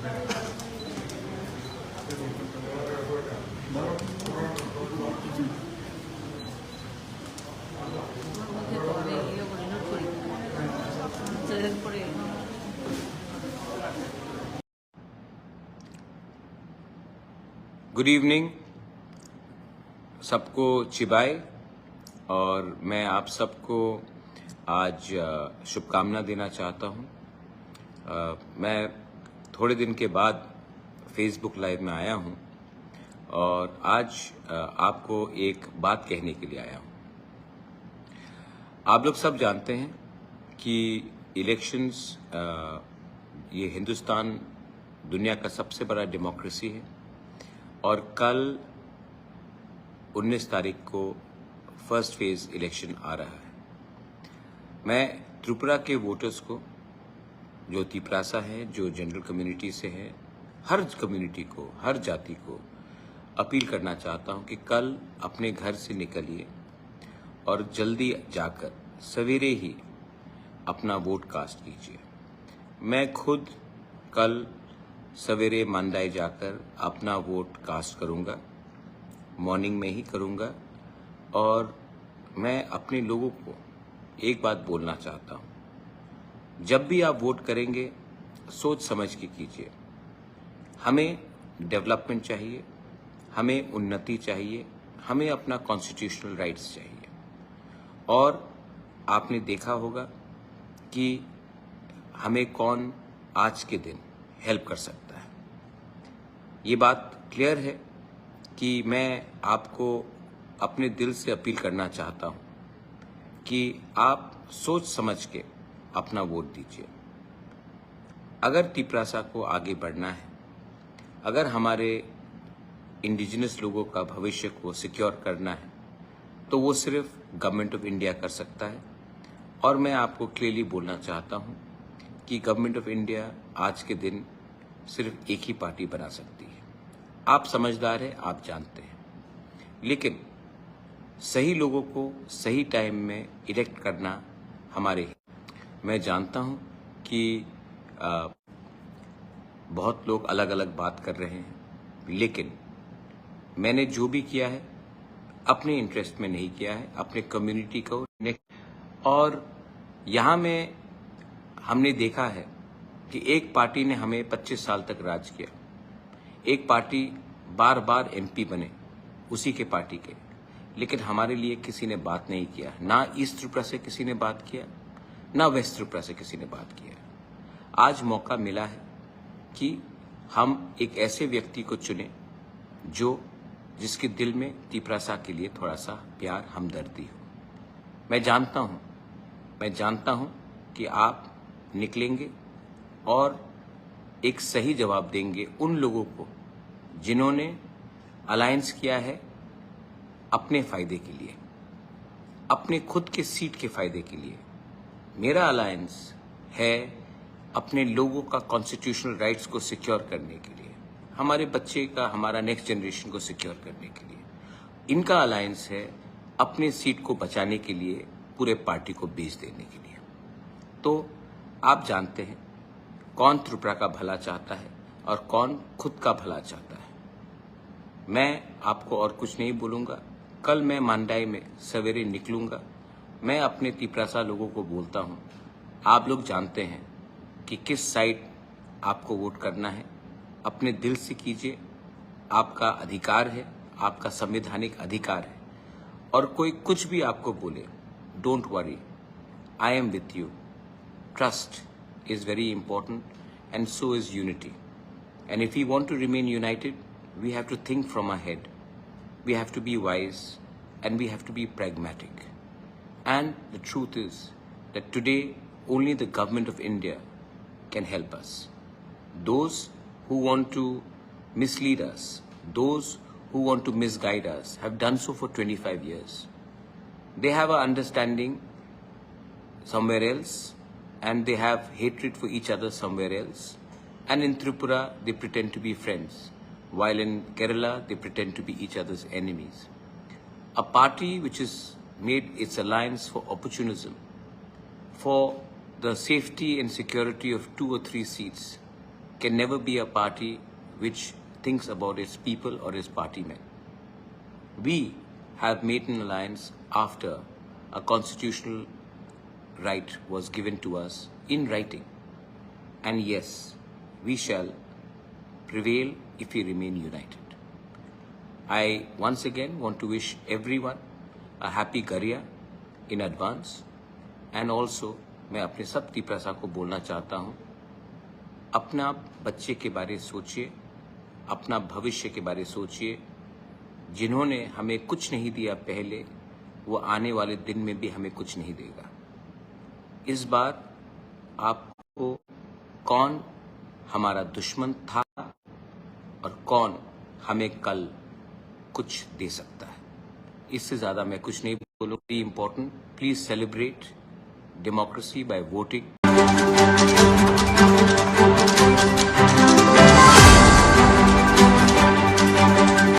Good evening सबको चिबाई, और मैं आप सबको आज शुभकामना देना चाहता हूं। मैं थोड़े दिन के बाद फेसबुक लाइव में आया हूं और आज आपको एक बात कहने के लिए आया हूं। आप लोग सब जानते हैं कि इलेक्शंस, ये हिंदुस्तान दुनिया का सबसे बड़ा डेमोक्रेसी है और कल 19 तारीख को फर्स्ट फेज इलेक्शन आ रहा है। मैं त्रिपुरा के वोटर्स को, जो तिपरासा है, जो जनरल कम्युनिटी से है, हर कम्युनिटी को, हर जाति को अपील करना चाहता हूं कि कल अपने घर से निकलिए और जल्दी जाकर सवेरे ही अपना वोट कास्ट कीजिए। मैं खुद कल सवेरे मंडाई जाकर अपना वोट कास्ट करूंगा, मॉर्निंग में ही करूंगा। और मैं अपने लोगों को एक बात बोलना चाहता हूं, जब भी आप वोट करेंगे सोच समझ के कीजिए। हमें डेवलपमेंट चाहिए, हमें उन्नति चाहिए, हमें अपना कॉन्स्टिट्यूशनल राइट्स चाहिए। और आपने देखा होगा कि हमें कौन आज के दिन हेल्प कर सकता है। ये बात क्लियर है कि मैं आपको अपने दिल से अपील करना चाहता हूं कि आप सोच समझ के अपना वोट दीजिए। अगर तिपरासा को आगे बढ़ना है, अगर हमारे इंडिजिनस लोगों का भविष्य को सिक्योर करना है, तो वो सिर्फ गवर्नमेंट ऑफ इंडिया कर सकता है। और मैं आपको क्लियरली बोलना चाहता हूं कि गवर्नमेंट ऑफ इंडिया आज के दिन सिर्फ एक ही पार्टी बना सकती है। आप समझदार हैं, आप जानते हैं, लेकिन सही लोगों को सही टाइम में इलेक्ट करना हमारे। मैं जानता हूं कि बहुत लोग अलग अलग बात कर रहे हैं, लेकिन मैंने जो भी किया है अपने इंटरेस्ट में नहीं किया है, अपने कम्युनिटी को। और यहाँ में हमने देखा है कि एक पार्टी ने हमें 25 साल तक राज किया, एक पार्टी बार बार एमपी बने उसी के पार्टी के, लेकिन हमारे लिए किसी ने बात नहीं किया। ना ईस्ट त्रिपुरा से किसी ने बात किया, ना वेस्ट त्रिपुरा से किसी ने बात किया। आज मौका मिला है कि हम एक ऐसे व्यक्ति को चुने जिसके दिल में तिपरासा के लिए थोड़ा सा प्यार, हमदर्दी हो। मैं जानता हूं कि आप निकलेंगे और एक सही जवाब देंगे उन लोगों को जिन्होंने अलायंस किया है अपने फायदे के लिए, अपने खुद के सीट के फायदे के लिए। मेरा अलायंस है अपने लोगों का कॉन्स्टिट्यूशनल राइट्स को सिक्योर करने के लिए, हमारे बच्चे का, हमारा नेक्स्ट जनरेशन को सिक्योर करने के लिए। इनका अलायंस है अपने सीट को बचाने के लिए, पूरे पार्टी को बेच देने के लिए। तो आप जानते हैं कौन त्रिपुरा का भला चाहता है और कौन खुद का भला चाहता है। मैं आपको और कुछ नहीं बोलूंगा। कल मैं मंडाई में सवेरे निकलूंगा। मैं अपने तिपरासा लोगों को बोलता हूं, आप लोग जानते हैं कि किस साइड आपको वोट करना है। अपने दिल से कीजिए, आपका अधिकार है, आपका संवैधानिक अधिकार है। और कोई कुछ भी आपको बोले, don't worry, I am with you. Trust is very important, and so is unity. And if we want to remain united, we have to think from our head. We have to be wise and we have to be pragmatic. And the truth is that today only the government of India can help us. Those who want to mislead us, those who want to misguide us, have done so for 25 years. They have an understanding somewhere else, and they have hatred for each other somewhere else. And in Tripura, they pretend to be friends, while in Kerala, they pretend to be each other's enemies. A party which has made its alliance for opportunism, for the safety and security of 2 or 3 seats, can never be a party which thinks about its people or its party men. We have made an alliance after a constitutional right was given to us in writing. And yes, we shall prevail if we remain united. I once again want to wish everyone a happy Garya in advance. And also मैं अपने सब तीप्रसा को बोलना चाहता हूँ, अपना बच्चे के बारे सोचिए, अपना भविष्य के बारे सोचिए. जिन्होंने हमें कुछ नहीं दिया पहले, वो आने वाले दिन में भी हमें कुछ नहीं देगा. इस बार आपको कौन हमारा दुश्मन था और कौन हमें कल कुछ दे सकता है, इससे ज़्यादा मैं कुछ नहीं बोलूँ. Very important, please celebrate democracy by voting.